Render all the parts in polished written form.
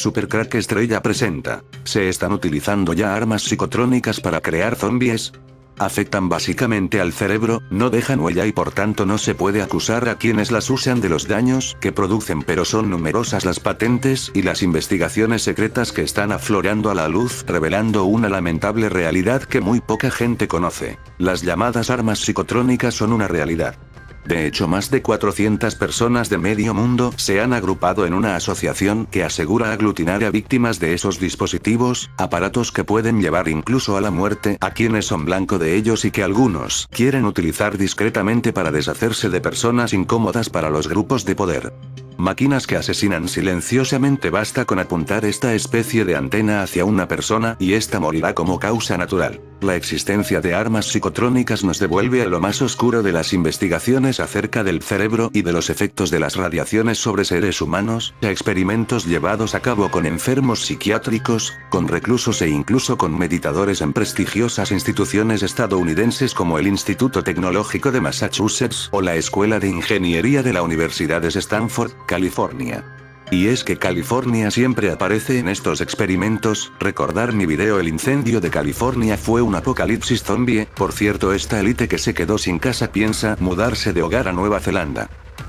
Supercrack Estrella presenta. ¿Se están utilizando ya armas psicotrónicas para crear zombies? Afectan básicamente al cerebro, no dejan huella y por tanto no se puede acusar a quienes las usan de los daños que producen, pero son numerosas las patentes y las investigaciones secretas que están aflorando a la luz, revelando una lamentable realidad que muy poca gente conoce. Las llamadas armas psicotrónicas son una realidad. De hecho, más de 400 personas de medio mundo se han agrupado en una asociación que asegura aglutinar a víctimas de esos dispositivos, aparatos que pueden llevar incluso a la muerte a quienes son blanco de ellos y que algunos quieren utilizar discretamente para deshacerse de personas incómodas para los grupos de poder. Máquinas que asesinan silenciosamente. Basta con apuntar esta especie de antena hacia una persona y esta morirá como causa natural. La existencia de armas psicotrónicas nos devuelve a lo más oscuro de las investigaciones acerca del cerebro y de los efectos de las radiaciones sobre seres humanos, a experimentos llevados a cabo con enfermos psiquiátricos, con reclusos e incluso con meditadores en prestigiosas instituciones estadounidenses como el Instituto Tecnológico de Massachusetts o la Escuela de Ingeniería de la Universidad de Stanford, California. Y es que California siempre aparece en estos experimentos. Recordar mi video El incendio de California fue un apocalipsis zombie. Por cierto, esta élite que se quedó sin casa piensa mudarse de hogar a Nueva Zelanda.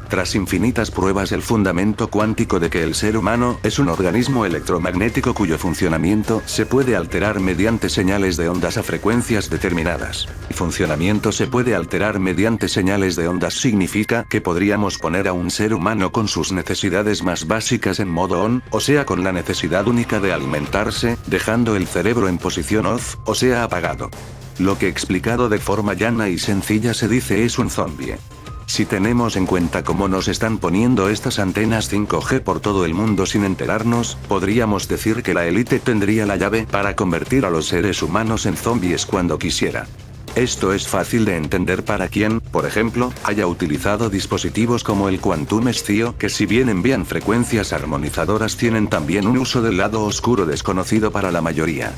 Tras infinitas pruebas, el fundamento cuántico de que el ser humano es un organismo electromagnético cuyo funcionamiento se puede alterar mediante señales de ondas a frecuencias determinadas. Funcionamiento se puede alterar mediante señales de ondas significa que podríamos poner a un ser humano con sus necesidades más básicas en modo on, o sea con la necesidad única de alimentarse, dejando el cerebro en posición off, o sea apagado. Lo que explicado de forma llana y sencilla se dice es un zombie. Si tenemos en cuenta cómo nos están poniendo estas antenas 5G por todo el mundo sin enterarnos, podríamos decir que la élite tendría la llave para convertir a los seres humanos en zombies cuando quisiera. Esto es fácil de entender para quien, por ejemplo, haya utilizado dispositivos como el Quantum Scio, que si bien envían frecuencias armonizadoras tienen también un uso del lado oscuro desconocido para la mayoría.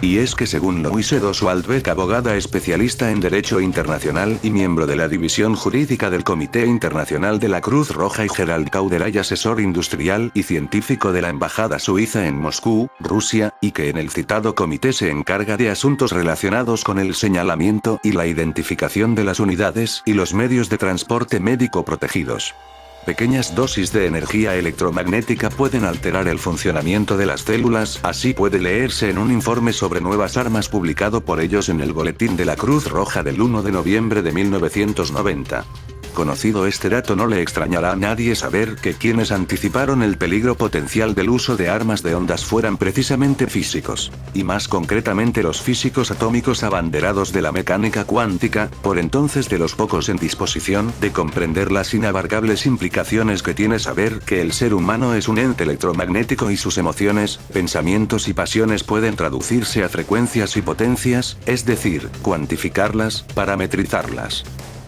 Y es que según Louise Oswald-Beck, abogada especialista en Derecho Internacional y miembro de la División Jurídica del Comité Internacional de la Cruz Roja, y Gerald Kauderay, asesor industrial y científico de la Embajada Suiza en Moscú, Rusia, y que en el citado comité se encarga de asuntos relacionados con el señalamiento y la identificación de las unidades y los medios de transporte médico protegidos. Pequeñas dosis de energía electromagnética pueden alterar el funcionamiento de las células, así puede leerse en un informe sobre nuevas armas publicado por ellos en el Boletín de la Cruz Roja del 1 de noviembre de 1990. Conocido este dato, no le extrañará a nadie saber que quienes anticiparon el peligro potencial del uso de armas de ondas fueran precisamente físicos, y más concretamente los físicos atómicos abanderados de la mecánica cuántica, por entonces de los pocos en disposición de comprender las inabarcables implicaciones que tiene saber que el ser humano es un ente electromagnético y sus emociones, pensamientos y pasiones pueden traducirse a frecuencias y potencias, es decir, cuantificarlas, parametrizarlas.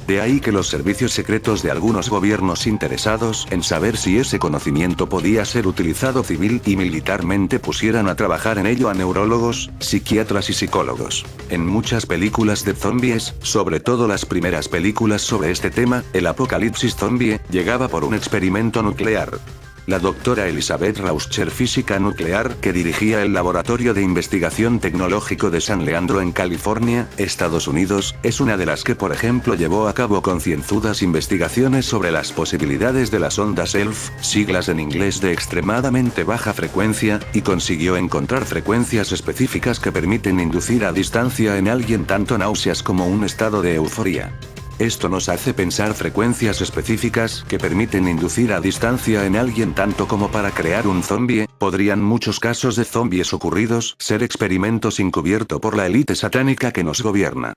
De ahí que los servicios secretos de algunos gobiernos interesados en saber si ese conocimiento podía ser utilizado civil y militarmente pusieran a trabajar en ello a neurólogos, psiquiatras y psicólogos. En muchas películas de zombies, sobre todo las primeras películas sobre este tema, el apocalipsis zombie llegaba por un experimento nuclear. La doctora Elizabeth Rauscher, física nuclear que dirigía el Laboratorio de Investigación Tecnológico de San Leandro en California, Estados Unidos, es una de las que por ejemplo llevó a cabo concienzudas investigaciones sobre las posibilidades de las ondas ELF, siglas en inglés de extremadamente baja frecuencia, y consiguió encontrar frecuencias específicas que permiten inducir a distancia en alguien tanto náuseas como un estado de euforia. Esto nos hace pensar frecuencias específicas que permiten inducir a distancia en alguien tanto como para crear un zombie. ¿Podrían muchos casos de zombies ocurridos ser experimentos encubierto por la élite satánica que nos gobierna?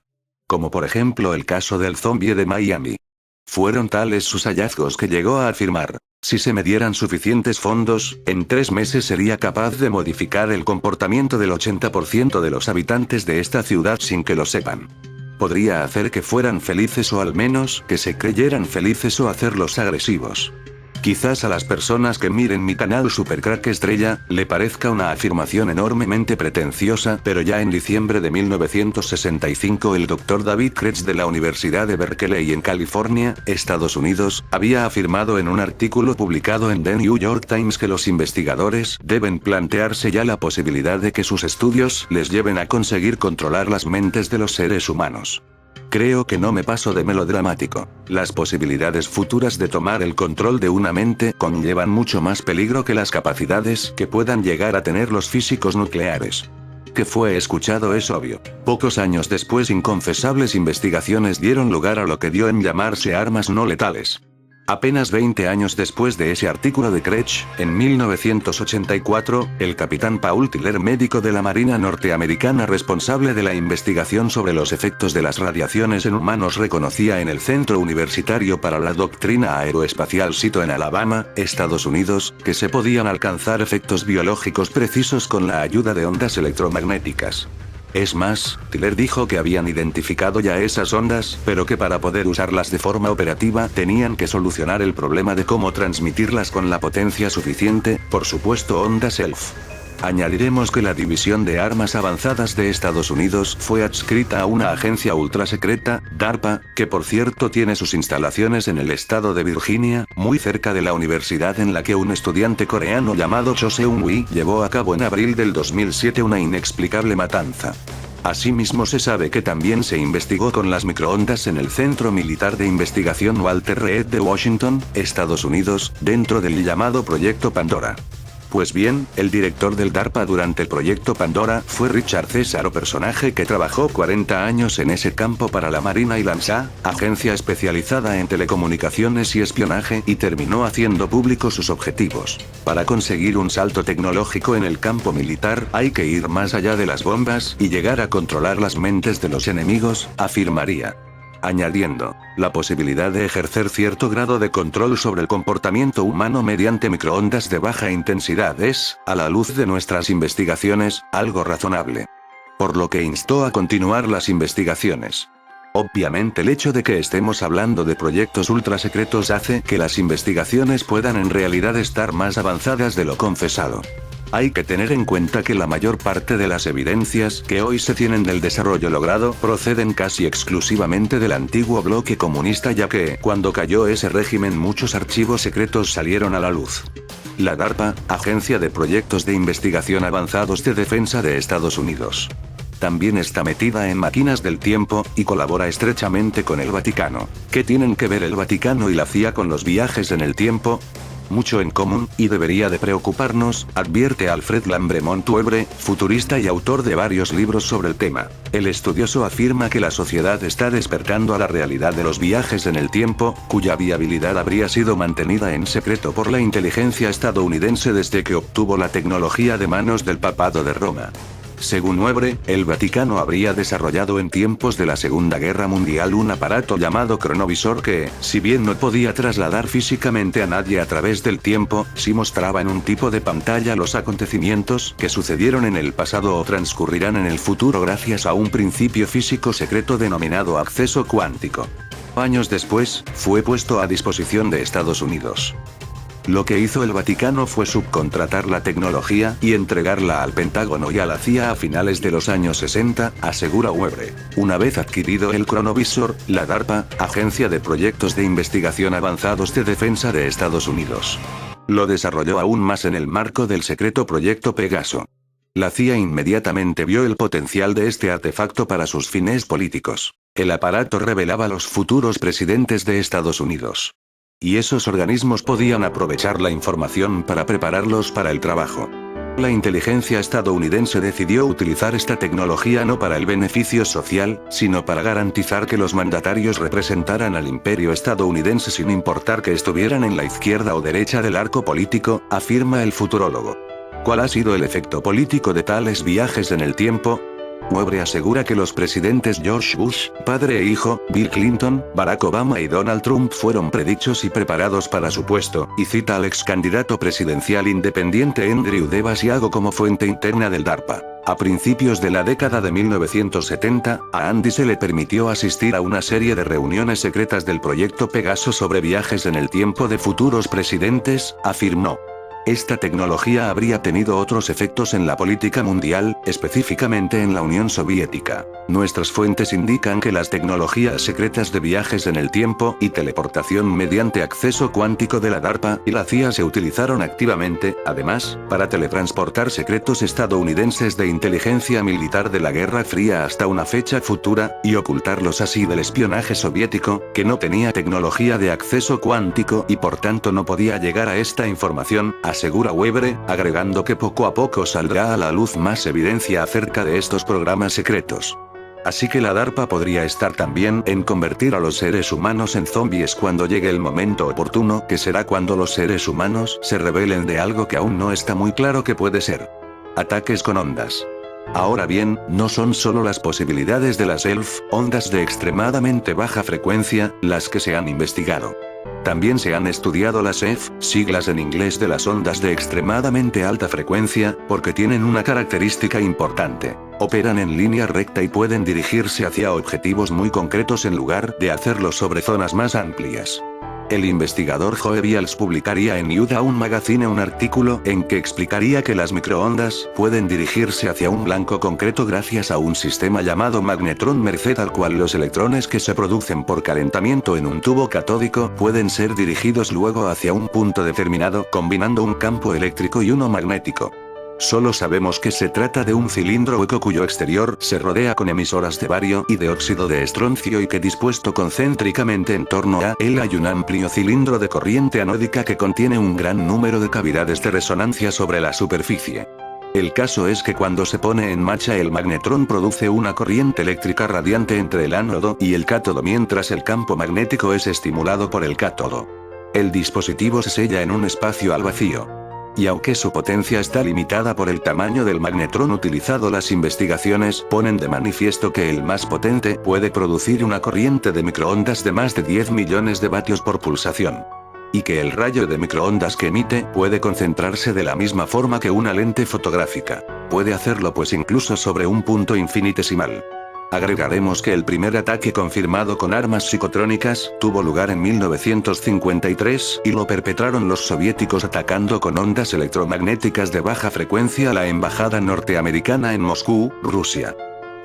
Como por ejemplo el caso del zombie de Miami. Fueron tales sus hallazgos que llegó a afirmar: si se me dieran suficientes fondos, en 3 meses sería capaz de modificar el comportamiento del 80% de los habitantes de esta ciudad sin que lo sepan. Podría hacer que fueran felices o al menos que se creyeran felices o hacerlos agresivos. Quizás a las personas que miren mi canal Supercrack Estrella, le parezca una afirmación enormemente pretenciosa, pero ya en diciembre de 1965 el Dr. David Kretz de la Universidad de Berkeley en California, Estados Unidos, había afirmado en un artículo publicado en The New York Times que los investigadores deben plantearse ya la posibilidad de que sus estudios les lleven a conseguir controlar las mentes de los seres humanos. Creo que no me paso de melodramático. Las posibilidades futuras de tomar el control de una mente conllevan mucho más peligro que las capacidades que puedan llegar a tener los físicos nucleares. Que fue escuchado es obvio. Pocos años después, inconfesables investigaciones dieron lugar a lo que dio en llamarse armas no letales. Apenas 20 años después de ese artículo de Kretz, en 1984, el capitán Paul Tiller, médico de la Marina norteamericana responsable de la investigación sobre los efectos de las radiaciones en humanos, reconocía en el Centro Universitario para la Doctrina Aeroespacial Sito en Alabama, Estados Unidos, que se podían alcanzar efectos biológicos precisos con la ayuda de ondas electromagnéticas. Es más, Tiller dijo que habían identificado ya esas ondas, pero que para poder usarlas de forma operativa tenían que solucionar el problema de cómo transmitirlas con la potencia suficiente, por supuesto ondas self. Añadiremos que la División de Armas Avanzadas de Estados Unidos fue adscrita a una agencia ultrasecreta, DARPA, que por cierto tiene sus instalaciones en el estado de Virginia, muy cerca de la universidad en la que un estudiante coreano llamado Cho Seung-wi llevó a cabo en abril del 2007 una inexplicable matanza. Asimismo se sabe que también se investigó con las microondas en el Centro Militar de Investigación Walter Reed de Washington, Estados Unidos, dentro del llamado Proyecto Pandora. Pues bien, el director del DARPA durante el Proyecto Pandora fue Richard Cesaro, personaje que trabajó 40 años en ese campo para la Marina y Lanza, agencia especializada en telecomunicaciones y espionaje, y terminó haciendo públicos sus objetivos. Para conseguir un salto tecnológico en el campo militar, hay que ir más allá de las bombas y llegar a controlar las mentes de los enemigos, afirmaría. Añadiendo, la posibilidad de ejercer cierto grado de control sobre el comportamiento humano mediante microondas de baja intensidad es, a la luz de nuestras investigaciones, algo razonable. Por lo que instó a continuar las investigaciones. Obviamente el hecho de que estemos hablando de proyectos ultrasecretos hace que las investigaciones puedan en realidad estar más avanzadas de lo confesado. Hay que tener en cuenta que la mayor parte de las evidencias que hoy se tienen del desarrollo logrado proceden casi exclusivamente del antiguo bloque comunista, ya que, cuando cayó ese régimen, muchos archivos secretos salieron a la luz. La DARPA, Agencia de Proyectos de Investigación Avanzados de Defensa de Estados Unidos, también está metida en máquinas del tiempo, y colabora estrechamente con el Vaticano. ¿Qué tienen que ver el Vaticano y la CIA con los viajes en el tiempo? Mucho en común, y debería de preocuparnos, advierte Alfred Lambremont-Webre, futurista y autor de varios libros sobre el tema. El estudioso afirma que la sociedad está despertando a la realidad de los viajes en el tiempo, cuya viabilidad habría sido mantenida en secreto por la inteligencia estadounidense desde que obtuvo la tecnología de manos del Papado de Roma. Según Webre, el Vaticano habría desarrollado en tiempos de la Segunda Guerra Mundial un aparato llamado cronovisor que, si bien no podía trasladar físicamente a nadie a través del tiempo, sí mostraba en un tipo de pantalla los acontecimientos que sucedieron en el pasado o transcurrirán en el futuro gracias a un principio físico secreto denominado acceso cuántico. Años después, fue puesto a disposición de Estados Unidos. Lo que hizo el Vaticano fue subcontratar la tecnología y entregarla al Pentágono y a la CIA a finales de los años 60, asegura Webre. Una vez adquirido el cronovisor, la DARPA, Agencia de Proyectos de Investigación Avanzados de Defensa de Estados Unidos, lo desarrolló aún más en el marco del secreto Proyecto Pegaso. La CIA inmediatamente vio el potencial de este artefacto para sus fines políticos. El aparato revelaba a los futuros presidentes de Estados Unidos. Y esos organismos podían aprovechar la información para prepararlos para el trabajo. La inteligencia estadounidense decidió utilizar esta tecnología no para el beneficio social, sino para garantizar que los mandatarios representaran al imperio estadounidense sin importar que estuvieran en la izquierda o derecha del arco político, afirma el futurólogo. ¿Cuál ha sido el efecto político de tales viajes en el tiempo? Webre asegura que los presidentes George Bush, padre e hijo, Bill Clinton, Barack Obama y Donald Trump fueron predichos y preparados para su puesto, y cita al ex candidato presidencial independiente Andrew D. Basiago como fuente interna del DARPA. A principios de la década de 1970, a Andy se le permitió asistir a una serie de reuniones secretas del proyecto Pegaso sobre viajes en el tiempo de futuros presidentes, afirmó. Esta tecnología habría tenido otros efectos en la política mundial, específicamente en la Unión Soviética. Nuestras fuentes indican que las tecnologías secretas de viajes en el tiempo y teleportación mediante acceso cuántico de la DARPA y la CIA se utilizaron activamente, además, para teletransportar secretos estadounidenses de inteligencia militar de la Guerra Fría hasta una fecha futura, y ocultarlos así del espionaje soviético, que no tenía tecnología de acceso cuántico y por tanto no podía llegar a esta información, asegura Webre, agregando que poco a poco saldrá a la luz más evidencia acerca de estos programas secretos. Así que la DARPA podría estar también en convertir a los seres humanos en zombies cuando llegue el momento oportuno, que será cuando los seres humanos se rebelen de algo que aún no está muy claro que puede ser. Ataques con ondas. Ahora bien, no son solo las posibilidades de las ELF, ondas de extremadamente baja frecuencia, las que se han investigado. También se han estudiado las EF, siglas en inglés de las ondas de extremadamente alta frecuencia, porque tienen una característica importante. Operan en línea recta y pueden dirigirse hacia objetivos muy concretos en lugar de hacerlo sobre zonas más amplias. El investigador Joe Bials publicaría en Udao Magazine un artículo en que explicaría que las microondas pueden dirigirse hacia un blanco concreto gracias a un sistema llamado magnetrón merced al cual los electrones que se producen por calentamiento en un tubo catódico pueden ser dirigidos luego hacia un punto determinado combinando un campo eléctrico y uno magnético. Solo sabemos que se trata de un cilindro hueco cuyo exterior se rodea con emisoras de bario y de óxido de estroncio y que dispuesto concéntricamente en torno a él hay un amplio cilindro de corriente anódica que contiene un gran número de cavidades de resonancia sobre la superficie. El caso es que cuando se pone en marcha el magnetrón produce una corriente eléctrica radiante entre el ánodo y el cátodo mientras el campo magnético es estimulado por el cátodo. El dispositivo se sella en un espacio al vacío. Y aunque su potencia está limitada por el tamaño del magnetrón utilizado, las investigaciones ponen de manifiesto que el más potente puede producir una corriente de microondas de más de 10 millones de vatios por pulsación. Y que el rayo de microondas que emite puede concentrarse de la misma forma que una lente fotográfica. Puede hacerlo pues incluso sobre un punto infinitesimal. Agregaremos que el primer ataque confirmado con armas psicotrónicas tuvo lugar en 1953 y lo perpetraron los soviéticos atacando con ondas electromagnéticas de baja frecuencia a la embajada norteamericana en Moscú, Rusia.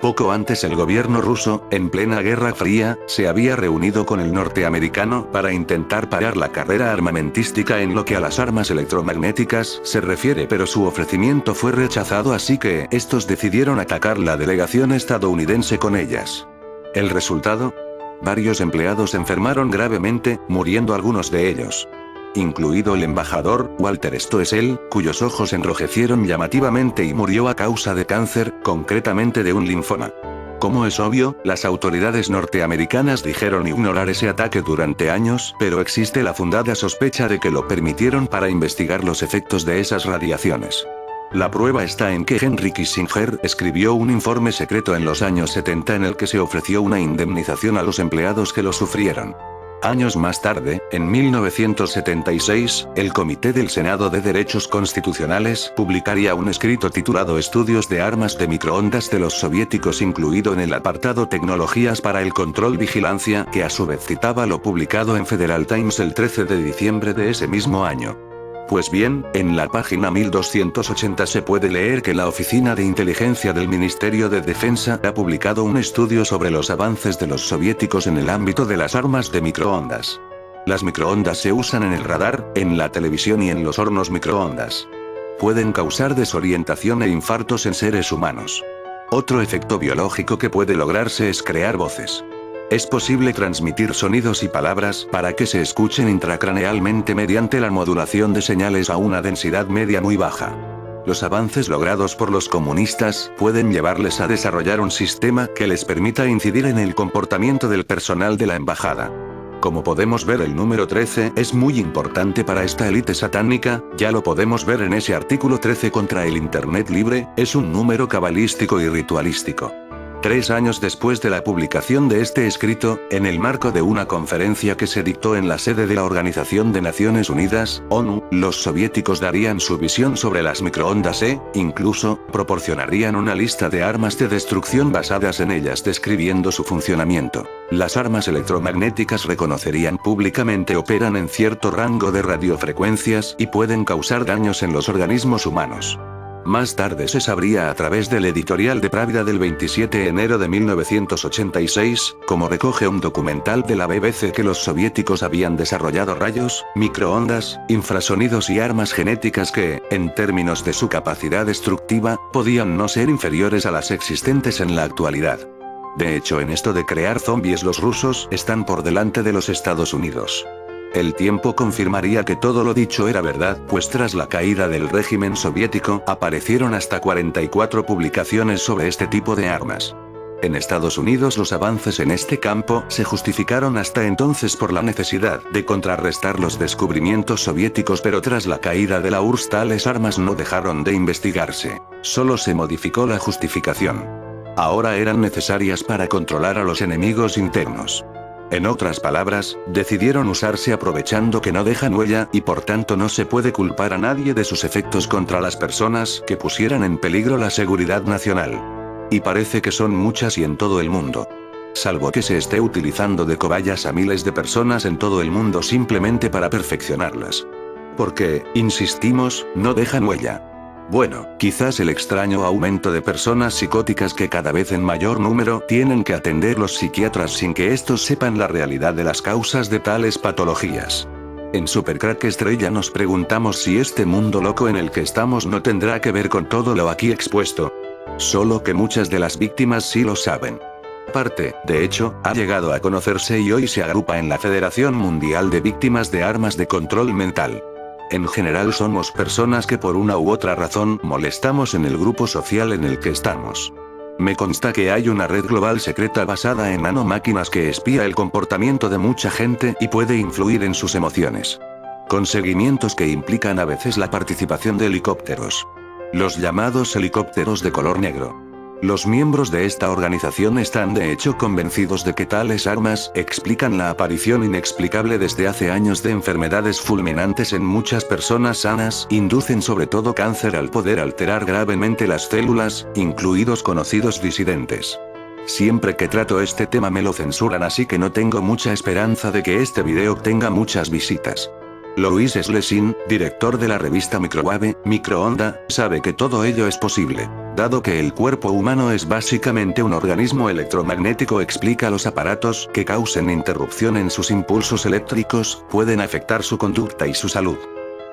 Poco antes el gobierno ruso, en plena Guerra Fría, se había reunido con el norteamericano para intentar parar la carrera armamentística en lo que a las armas electromagnéticas se refiere, pero su ofrecimiento fue rechazado, así que estos decidieron atacar la delegación estadounidense con ellas. ¿El resultado? Varios empleados enfermaron gravemente, muriendo algunos de ellos. Incluido el embajador, Walter Stoessel, cuyos ojos enrojecieron llamativamente y murió a causa de cáncer, concretamente de un linfoma. Como es obvio, las autoridades norteamericanas dijeron ignorar ese ataque durante años, pero existe la fundada sospecha de que lo permitieron para investigar los efectos de esas radiaciones. La prueba está en que Henry Kissinger escribió un informe secreto en los años 70 en el que se ofreció una indemnización a los empleados que lo sufrieron. Años más tarde, en 1976, el Comité del Senado de Derechos Constitucionales publicaría un escrito titulado Estudios de armas de microondas de los soviéticos, incluido en el apartado Tecnologías para el control vigilancia, que a su vez citaba lo publicado en Federal Times el 13 de diciembre de ese mismo año. Pues bien, en la página 1280 se puede leer que la Oficina de Inteligencia del Ministerio de Defensa ha publicado un estudio sobre los avances de los soviéticos en el ámbito de las armas de microondas. Las microondas se usan en el radar, en la televisión y en los hornos microondas. Pueden causar desorientación e infartos en seres humanos. Otro efecto biológico que puede lograrse es crear voces. Es posible transmitir sonidos y palabras para que se escuchen intracranealmente mediante la modulación de señales a una densidad media muy baja. Los avances logrados por los comunistas pueden llevarles a desarrollar un sistema que les permita incidir en el comportamiento del personal de la embajada. Como podemos ver, el número 13 es muy importante para esta élite satánica, ya lo podemos ver en ese artículo 13 contra el Internet libre, es un número cabalístico y ritualístico. 3 años después de la publicación de este escrito, en el marco de una conferencia que se dictó en la sede de la Organización de Naciones Unidas, ONU, los soviéticos darían su visión sobre las microondas e, incluso, proporcionarían una lista de armas de destrucción basadas en ellas describiendo su funcionamiento. Las armas electromagnéticas reconocerían públicamente operan en cierto rango de radiofrecuencias y pueden causar daños en los organismos humanos. Más tarde se sabría a través del editorial de Pravda del 27 de enero de 1986, como recoge un documental de la BBC, que los soviéticos habían desarrollado rayos, microondas, infrasonidos y armas genéticas que, en términos de su capacidad destructiva, podían no ser inferiores a las existentes en la actualidad. De hecho, en esto de crear zombies los rusos están por delante de los Estados Unidos. El tiempo confirmaría que todo lo dicho era verdad, pues tras la caída del régimen soviético, aparecieron hasta 44 publicaciones sobre este tipo de armas. En Estados Unidos los avances en este campo se justificaron hasta entonces por la necesidad de contrarrestar los descubrimientos soviéticos, pero tras la caída de la URSS tales armas no dejaron de investigarse. Solo se modificó la justificación. Ahora eran necesarias para controlar a los enemigos internos. En otras palabras, decidieron usarse aprovechando que no dejan huella y por tanto no se puede culpar a nadie de sus efectos contra las personas que pusieran en peligro la seguridad nacional. Y parece que son muchas y en todo el mundo. Salvo que se esté utilizando de cobayas a miles de personas en todo el mundo simplemente para perfeccionarlas. Porque, insistimos, no dejan huella. Bueno, quizás el extraño aumento de personas psicóticas que cada vez en mayor número tienen que atender los psiquiatras sin que estos sepan la realidad de las causas de tales patologías. En Supercrack Estrella nos preguntamos si este mundo loco en el que estamos no tendrá que ver con todo lo aquí expuesto. Solo que muchas de las víctimas sí lo saben. Parte, de hecho, ha llegado a conocerse y hoy se agrupa en la Federación Mundial de Víctimas de Armas de Control Mental. En general somos personas que por una u otra razón molestamos en el grupo social en el que estamos. Me consta que hay una red global secreta basada en nanomáquinas que espía el comportamiento de mucha gente y puede influir en sus emociones. Con seguimientos que implican a veces la participación de helicópteros. Los llamados helicópteros de color negro. Los miembros de esta organización están de hecho convencidos de que tales armas explican la aparición inexplicable desde hace años de enfermedades fulminantes en muchas personas sanas, inducen sobre todo cáncer al poder alterar gravemente las células, incluidos conocidos disidentes. Siempre que trato este tema me lo censuran, así que no tengo mucha esperanza de que este video obtenga muchas visitas. Louis Schlesing, director de la revista Microwave, Microonda, sabe que todo ello es posible. Dado que el cuerpo humano es básicamente un organismo electromagnético, explica los aparatos que causen interrupción en sus impulsos eléctricos, pueden afectar su conducta y su salud.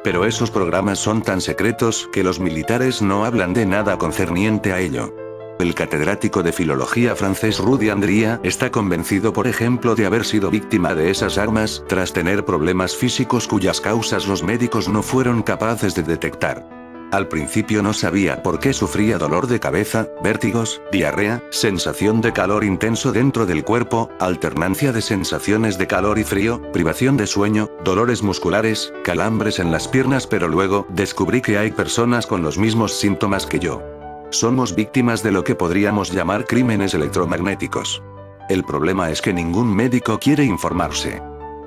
Pero esos programas son tan secretos que los militares no hablan de nada concerniente a ello. El catedrático de filología francés Rudy Andría está convencido, por ejemplo, de haber sido víctima de esas armas, tras tener problemas físicos cuyas causas los médicos no fueron capaces de detectar. Al principio no sabía por qué sufría dolor de cabeza, vértigos, diarrea, sensación de calor intenso dentro del cuerpo, alternancia de sensaciones de calor y frío, privación de sueño, dolores musculares, calambres en las piernas, pero luego descubrí que hay personas con los mismos síntomas que yo. Somos víctimas de lo que podríamos llamar crímenes electromagnéticos. El problema es que ningún médico quiere informarse.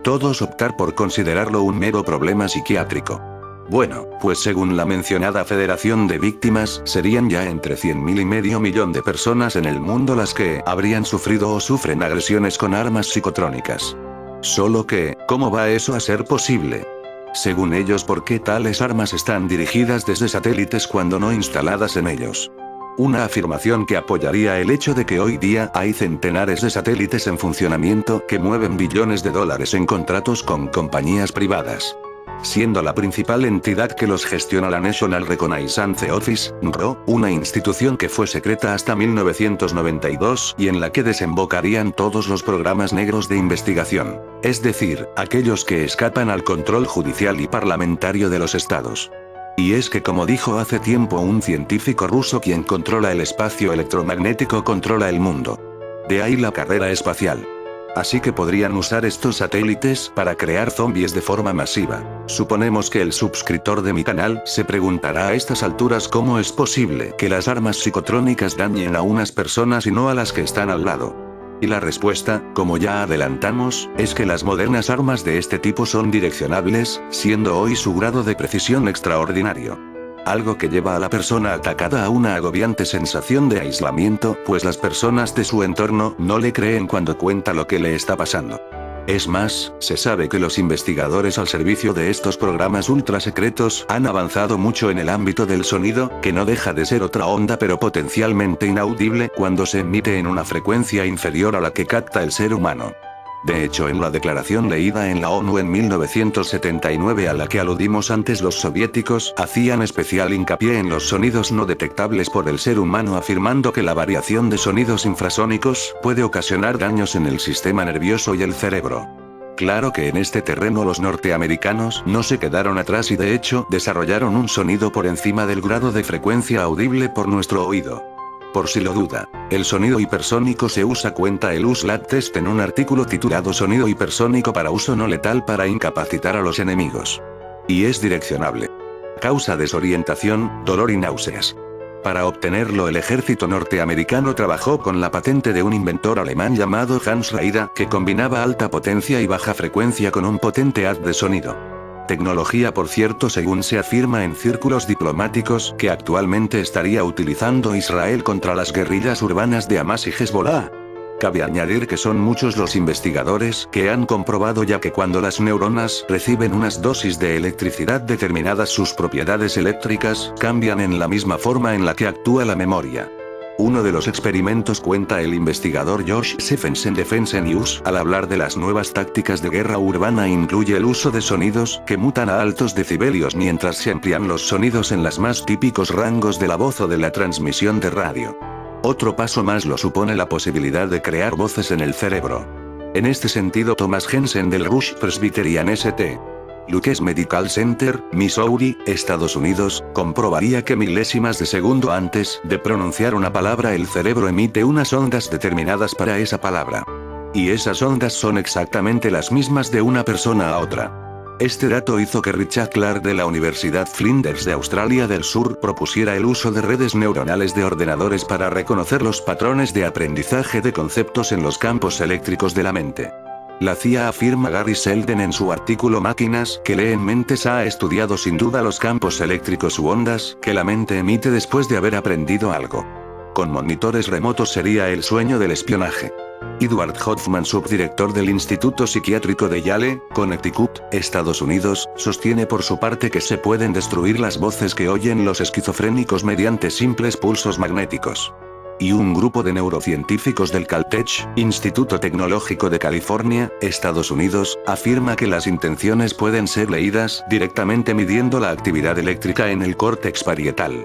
Todos optar por considerarlo un mero problema psiquiátrico. Bueno, pues según la mencionada Federación de Víctimas, serían ya entre 100.000 y medio millón de personas en el mundo las que habrían sufrido o sufren agresiones con armas psicotrónicas. Solo que, ¿cómo va eso a ser posible? Según ellos, ¿por qué tales armas están dirigidas desde satélites cuando no instaladas en ellos? Una afirmación que apoyaría el hecho de que hoy día hay centenares de satélites en funcionamiento que mueven billones de dólares en contratos con compañías privadas. Siendo la principal entidad que los gestiona la National Reconnaissance Office, NRO, una institución que fue secreta hasta 1992 y en la que desembocarían todos los programas negros de investigación, es decir, aquellos que escapan al control judicial y parlamentario de los estados. Y es que, como dijo hace tiempo un científico ruso, quien controla el espacio electromagnético controla el mundo. De ahí la carrera espacial. Así que podrían usar estos satélites para crear zombies de forma masiva. Suponemos que el suscriptor de mi canal se preguntará a estas alturas cómo es posible que las armas psicotrónicas dañen a unas personas y no a las que están al lado. Y la respuesta, como ya adelantamos, es que las modernas armas de este tipo son direccionables, siendo hoy su grado de precisión extraordinario. Algo que lleva a la persona atacada a una agobiante sensación de aislamiento, pues las personas de su entorno no le creen cuando cuenta lo que le está pasando. Es más, se sabe que los investigadores al servicio de estos programas ultra secretos han avanzado mucho en el ámbito del sonido, que no deja de ser otra onda pero potencialmente inaudible cuando se emite en una frecuencia inferior a la que capta el ser humano. De hecho, en la declaración leída en la ONU en 1979 a la que aludimos antes, los soviéticos hacían especial hincapié en los sonidos no detectables por el ser humano, afirmando que la variación de sonidos infrasónicos puede ocasionar daños en el sistema nervioso y el cerebro. Claro que en este terreno los norteamericanos no se quedaron atrás y de hecho desarrollaron un sonido por encima del grado de frecuencia audible por nuestro oído. Por si lo duda, el sonido hipersónico se usa, cuenta el USLAT Test en un artículo titulado Sonido hipersónico para uso no letal para incapacitar a los enemigos. Y es direccionable. Causa desorientación, dolor y náuseas. Para obtenerlo, el ejército norteamericano trabajó con la patente de un inventor alemán llamado Hans Reida, que combinaba alta potencia y baja frecuencia con un potente haz de sonido. Tecnología, por cierto, según se afirma en círculos diplomáticos, que actualmente estaría utilizando Israel contra las guerrillas urbanas de Hamas y Hezbollah. Cabe añadir que son muchos los investigadores que han comprobado ya que cuando las neuronas reciben unas dosis de electricidad determinadas, sus propiedades eléctricas cambian en la misma forma en la que actúa la memoria. Uno de los experimentos, cuenta el investigador Josh Stephens en Defense News, al hablar de las nuevas tácticas de guerra urbana, incluye el uso de sonidos que mutan a altos decibelios mientras se amplían los sonidos en los más típicos rangos de la voz o de la transmisión de radio. Otro paso más lo supone la posibilidad de crear voces en el cerebro. En este sentido, Thomas Jensen del Rush Presbyterian St. Luke's Medical Center, Missouri, Estados Unidos, comprobaría que milésimas de segundo antes de pronunciar una palabra el cerebro emite unas ondas determinadas para esa palabra. Y esas ondas son exactamente las mismas de una persona a otra. Este dato hizo que Richard Clark de la Universidad Flinders de Australia del Sur propusiera el uso de redes neuronales de ordenadores para reconocer los patrones de aprendizaje de conceptos en los campos eléctricos de la mente. La CIA, afirma Gary Selden en su artículo Máquinas que leen mentes, ha estudiado sin duda los campos eléctricos u ondas que la mente emite después de haber aprendido algo. Con monitores remotos sería el sueño del espionaje. Edward Hoffman, subdirector del Instituto Psiquiátrico de Yale, Connecticut, Estados Unidos, sostiene por su parte que se pueden destruir las voces que oyen los esquizofrénicos mediante simples pulsos magnéticos. Y un grupo de neurocientíficos del Caltech, Instituto Tecnológico de California, Estados Unidos, afirma que las intenciones pueden ser leídas directamente midiendo la actividad eléctrica en el córtex parietal.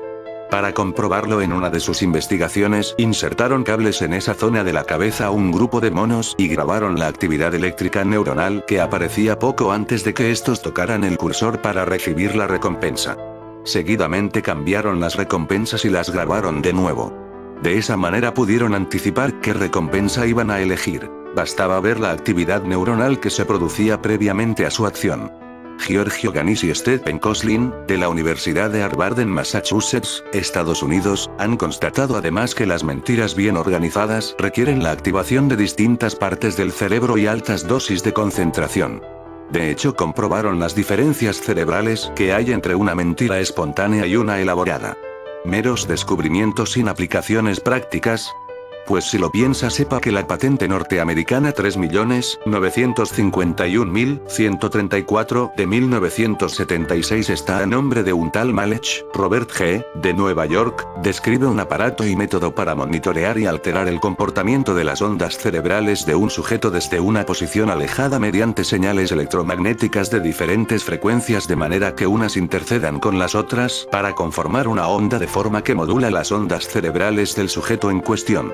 Para comprobarlo, en una de sus investigaciones, insertaron cables en esa zona de la cabeza a un grupo de monos y grabaron la actividad eléctrica neuronal que aparecía poco antes de que estos tocaran el cursor para recibir la recompensa. Seguidamente cambiaron las recompensas y las grabaron de nuevo. De esa manera pudieron anticipar qué recompensa iban a elegir. Bastaba ver la actividad neuronal que se producía previamente a su acción. Giorgio Ganis y Stephen Koslin, de la Universidad de Harvard en Massachusetts, Estados Unidos, han constatado además que las mentiras bien organizadas requieren la activación de distintas partes del cerebro y altas dosis de concentración. De hecho, comprobaron las diferencias cerebrales que hay entre una mentira espontánea y una elaborada. ¿Meros descubrimientos sin aplicaciones prácticas? Pues si lo piensa, sepa que la patente norteamericana 3.951.134 de 1976 está a nombre de un tal Malech, Robert G., de Nueva York. Describe un aparato y método para monitorear y alterar el comportamiento de las ondas cerebrales de un sujeto desde una posición alejada mediante señales electromagnéticas de diferentes frecuencias, de manera que unas intercedan con las otras para conformar una onda de forma que modula las ondas cerebrales del sujeto en cuestión.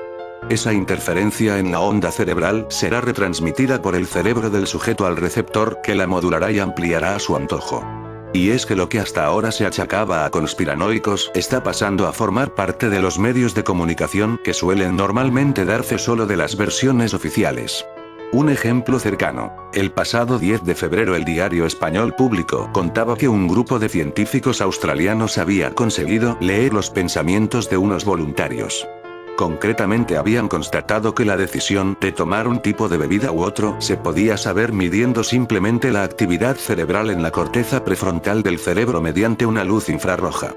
Esa interferencia en la onda cerebral será retransmitida por el cerebro del sujeto al receptor, que la modulará y ampliará a su antojo. Y es que lo que hasta ahora se achacaba a conspiranoicos está pasando a formar parte de los medios de comunicación, que suelen normalmente darse solo de las versiones oficiales. Un ejemplo cercano. El pasado 10 de febrero el diario español Público contaba que un grupo de científicos australianos había conseguido leer los pensamientos de unos voluntarios. Concretamente habían constatado que la decisión de tomar un tipo de bebida u otro se podía saber midiendo simplemente la actividad cerebral en la corteza prefrontal del cerebro mediante una luz infrarroja.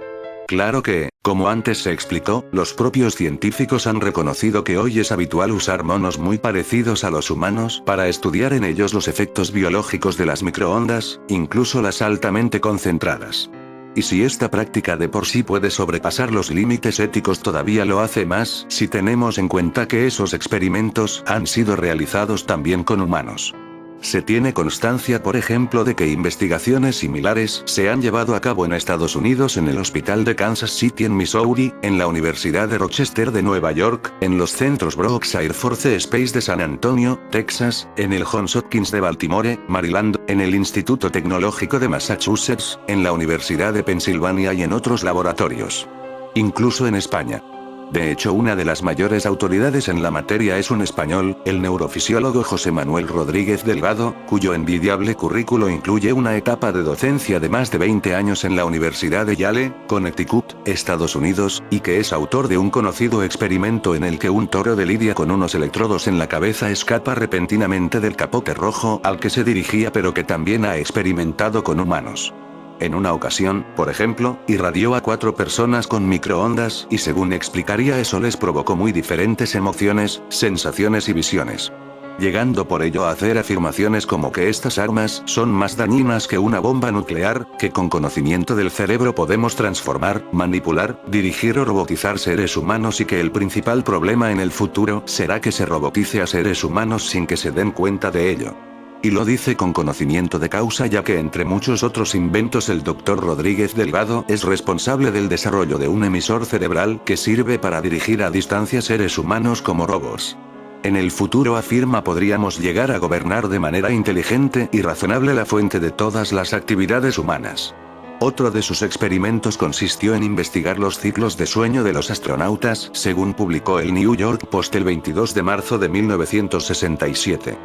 Claro que, como antes se explicó, los propios científicos han reconocido que hoy es habitual usar monos muy parecidos a los humanos para estudiar en ellos los efectos biológicos de las microondas, incluso las altamente concentradas. Y si esta práctica de por sí puede sobrepasar los límites éticos, todavía lo hace más si tenemos en cuenta que esos experimentos han sido realizados también con humanos. Se tiene constancia, por ejemplo, de que investigaciones similares se han llevado a cabo en Estados Unidos en el Hospital de Kansas City en Missouri, en la Universidad de Rochester de Nueva York, en los centros Brooks Air Force Space de San Antonio, Texas, en el Johns Hopkins de Baltimore, Maryland, en el Instituto Tecnológico de Massachusetts, en la Universidad de Pensilvania y en otros laboratorios. Incluso en España. De hecho, una de las mayores autoridades en la materia es un español, el neurofisiólogo José Manuel Rodríguez Delgado, cuyo envidiable currículo incluye una etapa de docencia de más de 20 años en la Universidad de Yale, Connecticut, Estados Unidos, y que es autor de un conocido experimento en el que un toro de lidia con unos electrodos en la cabeza escapa repentinamente del capote rojo al que se dirigía, pero que también ha experimentado con humanos. En una ocasión, por ejemplo, irradió a 4 personas con microondas y según explicaría eso les provocó muy diferentes emociones, sensaciones y visiones. Llegando por ello a hacer afirmaciones como que estas armas son más dañinas que una bomba nuclear, que con conocimiento del cerebro podemos transformar, manipular, dirigir o robotizar seres humanos y que el principal problema en el futuro será que se robotice a seres humanos sin que se den cuenta de ello. Y lo dice con conocimiento de causa, ya que entre muchos otros inventos el Dr. Rodríguez Delgado es responsable del desarrollo de un emisor cerebral que sirve para dirigir a distancia seres humanos como robots. En el futuro, afirma, podríamos llegar a gobernar de manera inteligente y razonable la fuente de todas las actividades humanas. Otro de sus experimentos consistió en investigar los ciclos de sueño de los astronautas, según publicó el New York Post el 22 de marzo de 1967.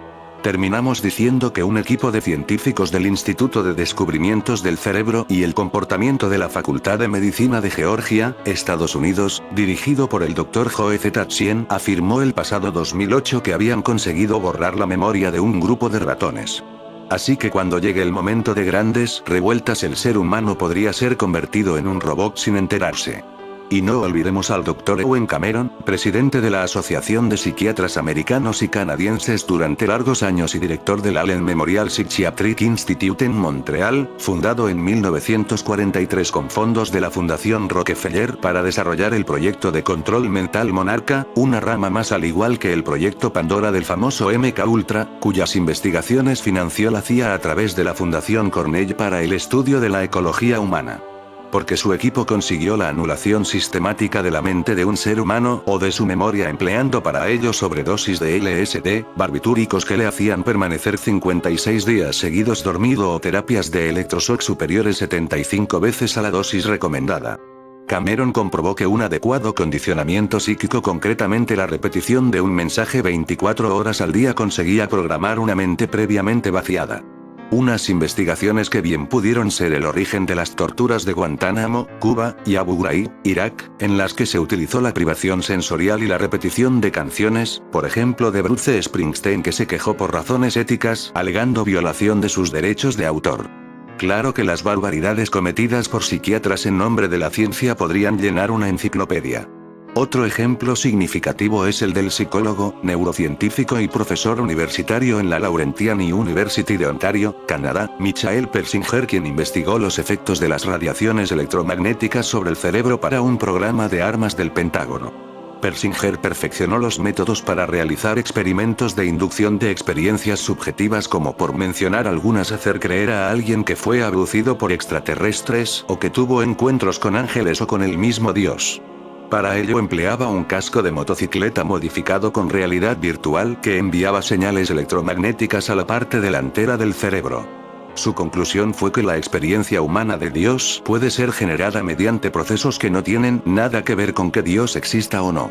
Terminamos diciendo que un equipo de científicos del Instituto de Descubrimientos del Cerebro y el Comportamiento de la Facultad de Medicina de Georgia, Estados Unidos, dirigido por el Dr. Joe Z. Chien, afirmó el pasado 2008 que habían conseguido borrar la memoria de un grupo de ratones. Así que cuando llegue el momento de grandes revueltas, el ser humano podría ser convertido en un robot sin enterarse. Y no olvidemos al Dr. Ewen Cameron, presidente de la Asociación de Psiquiatras Americanos y Canadienses durante largos años y director del Allen Memorial Psychiatric Institute en Montreal, fundado en 1943 con fondos de la Fundación Rockefeller para desarrollar el proyecto de control mental Monarca, una rama más al igual que el proyecto Pandora del famoso MK Ultra, cuyas investigaciones financió la CIA a través de la Fundación Cornell para el estudio de la ecología humana. Porque su equipo consiguió la anulación sistemática de la mente de un ser humano o de su memoria empleando para ello sobredosis de LSD, barbitúricos que le hacían permanecer 56 días seguidos dormido o terapias de electroshock superiores 75 veces a la dosis recomendada. Cameron comprobó que un adecuado condicionamiento psíquico, concretamente la repetición de un mensaje 24 horas al día, conseguía programar una mente previamente vaciada. Unas investigaciones que bien pudieron ser el origen de las torturas de Guantánamo, Cuba, y Abu Ghraib, Irak, en las que se utilizó la privación sensorial y la repetición de canciones, por ejemplo de Bruce Springsteen, que se quejó por razones éticas, alegando violación de sus derechos de autor. Claro que las barbaridades cometidas por psiquiatras en nombre de la ciencia podrían llenar una enciclopedia. Otro ejemplo significativo es el del psicólogo, neurocientífico y profesor universitario en la Laurentian University de Ontario, Canadá, Michael Persinger, quien investigó los efectos de las radiaciones electromagnéticas sobre el cerebro para un programa de armas del Pentágono. Persinger perfeccionó los métodos para realizar experimentos de inducción de experiencias subjetivas, como por mencionar algunas hacer creer a alguien que fue abducido por extraterrestres o que tuvo encuentros con ángeles o con el mismo Dios. Para ello empleaba un casco de motocicleta modificado con realidad virtual que enviaba señales electromagnéticas a la parte delantera del cerebro. Su conclusión fue que la experiencia humana de Dios puede ser generada mediante procesos que no tienen nada que ver con que Dios exista o no.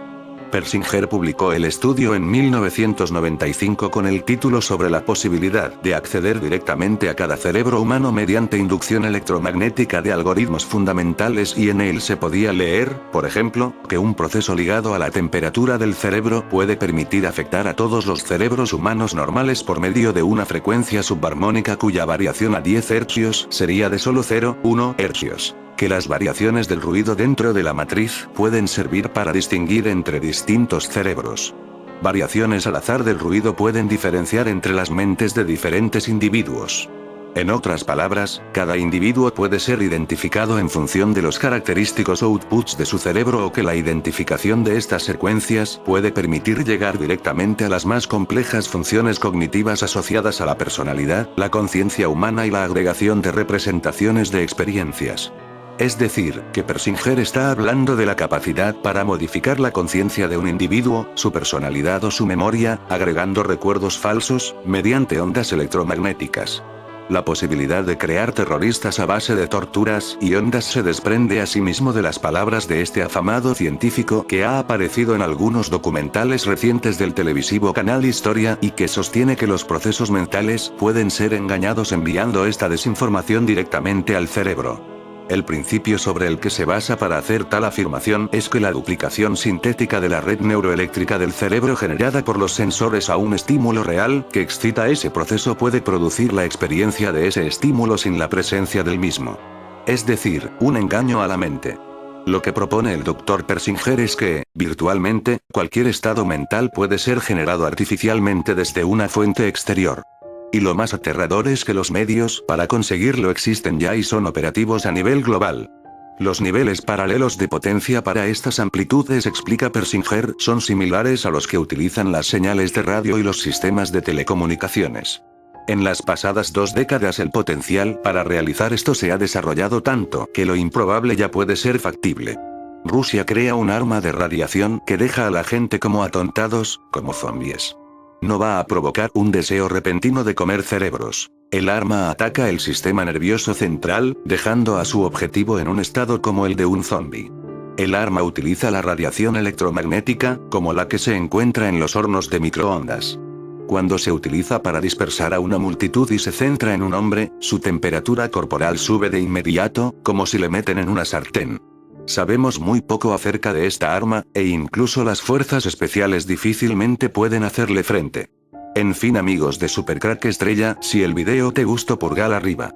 Persinger publicó el estudio en 1995 con el título sobre la posibilidad de acceder directamente a cada cerebro humano mediante inducción electromagnética de algoritmos fundamentales, y en él se podía leer, por ejemplo, que un proceso ligado a la temperatura del cerebro puede permitir afectar a todos los cerebros humanos normales por medio de una frecuencia subarmónica cuya variación a 10 Hz sería de solo 0,1 Hz. Que las variaciones del ruido dentro de la matriz pueden servir para distinguir entre distintos cerebros. Variaciones al azar del ruido pueden diferenciar entre las mentes de diferentes individuos. En otras palabras, cada individuo puede ser identificado en función de los característicos outputs de su cerebro, o que la identificación de estas secuencias puede permitir llegar directamente a las más complejas funciones cognitivas asociadas a la personalidad, la conciencia humana y la agregación de representaciones de experiencias. Es decir, que Persinger está hablando de la capacidad para modificar la conciencia de un individuo, su personalidad o su memoria, agregando recuerdos falsos, mediante ondas electromagnéticas. La posibilidad de crear terroristas a base de torturas y ondas se desprende asimismo de las palabras de este afamado científico que ha aparecido en algunos documentales recientes del televisivo canal Historia, y que sostiene que los procesos mentales pueden ser engañados enviando esta desinformación directamente al cerebro. El principio sobre el que se basa para hacer tal afirmación es que la duplicación sintética de la red neuroeléctrica del cerebro generada por los sensores a un estímulo real que excita ese proceso puede producir la experiencia de ese estímulo sin la presencia del mismo. Es decir, un engaño a la mente. Lo que propone el Dr. Persinger es que, virtualmente, cualquier estado mental puede ser generado artificialmente desde una fuente exterior. Y lo más aterrador es que los medios para conseguirlo existen ya y son operativos a nivel global. Los niveles paralelos de potencia para estas amplitudes, explica Persinger, son similares a los que utilizan las señales de radio y los sistemas de telecomunicaciones. En las pasadas 2 décadas el potencial para realizar esto se ha desarrollado tanto que lo improbable ya puede ser factible. Rusia crea un arma de radiación que deja a la gente como atontados, como zombies. No va a provocar un deseo repentino de comer cerebros. El arma ataca el sistema nervioso central, dejando a su objetivo en un estado como el de un zombie. El arma utiliza la radiación electromagnética, como la que se encuentra en los hornos de microondas. Cuando se utiliza para dispersar a una multitud y se centra en un hombre, su temperatura corporal sube de inmediato, como si le meten en una sartén. Sabemos muy poco acerca de esta arma, e incluso las fuerzas especiales difícilmente pueden hacerle frente. En fin, amigos de Supercrack Estrella, si el video te gustó, pulgar arriba.